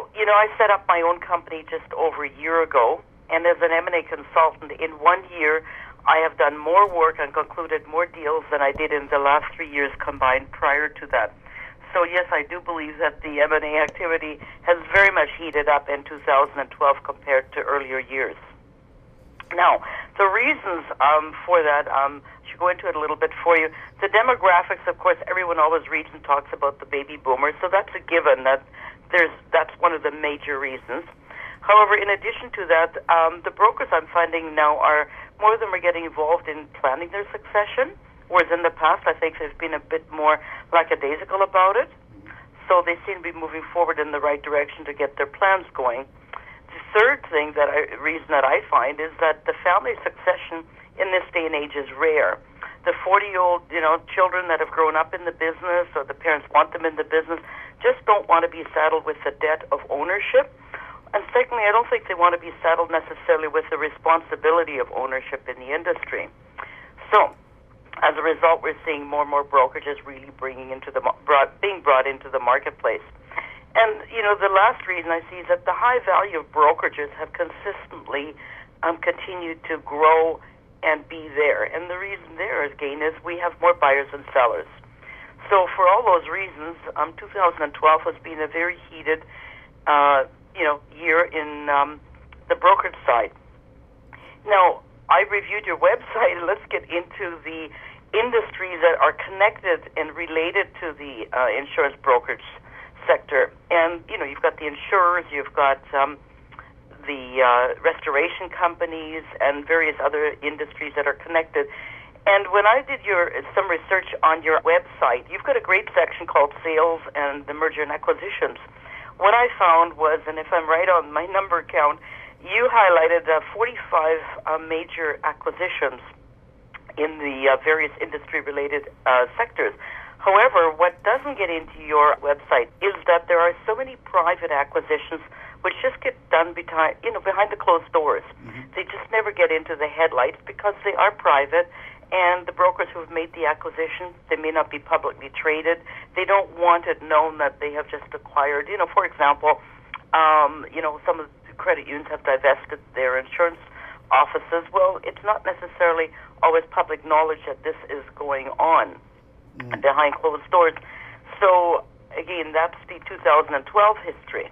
Well, I set up my own company just over a year ago, and as an M&A consultant, in 1 year, I have done more work and concluded more deals than I did in the last 3 years combined prior to that. So yes, I do believe that the M&A activity has very much heated up in 2012 compared to earlier years. Now, the reasons for that, I should go into it a little bit for you. The demographics, of course, everyone always reads and talks about the baby boomers, so that's a given. That's one of the major reasons. However, in addition to that, the brokers I'm finding now are, more of them are getting involved in planning their succession, whereas in the past I think they've been a bit more lackadaisical about it. So they seem to be moving forward in the right direction to get their plans going. The third reason that I find is that the family succession in this day and age is rare. The 40-year-old, children that have grown up in the business, or the parents want them in the business, just don't want to be saddled with the debt of ownership. And secondly, I don't think they want to be saddled necessarily with the responsibility of ownership in the industry. So, as a result, we're seeing more and more brokerages really being brought into the marketplace. And, the last reason I see is that the high value of brokerages have consistently continued to grow and be there. And the reason there, again, is we have more buyers than sellers. So for all those reasons, 2012 has been a very heated, year in the brokerage side. Now, I reviewed your website, and let's get into the industries that are connected and related to the insurance brokerage sector. And, you've got the insurers, you've got the restoration companies, and various other industries that are connected. And when I did some research on your website, you've got a great section called Sales and the Merger and Acquisitions. What I found was, and if I'm right on my number count, you highlighted 45 major acquisitions in the various industry-related sectors. However, what doesn't get into your website is that there are so many private acquisitions which just get done behind the closed doors. Mm-hmm. They just never get into the headlights because they are private, and the brokers who have made the acquisition, they may not be publicly traded. They don't want it known that they have just acquired. For example, some of the credit unions have divested their insurance offices. Well, it's not necessarily always public knowledge that this is going on behind closed doors. So, again, that's the 2012 history.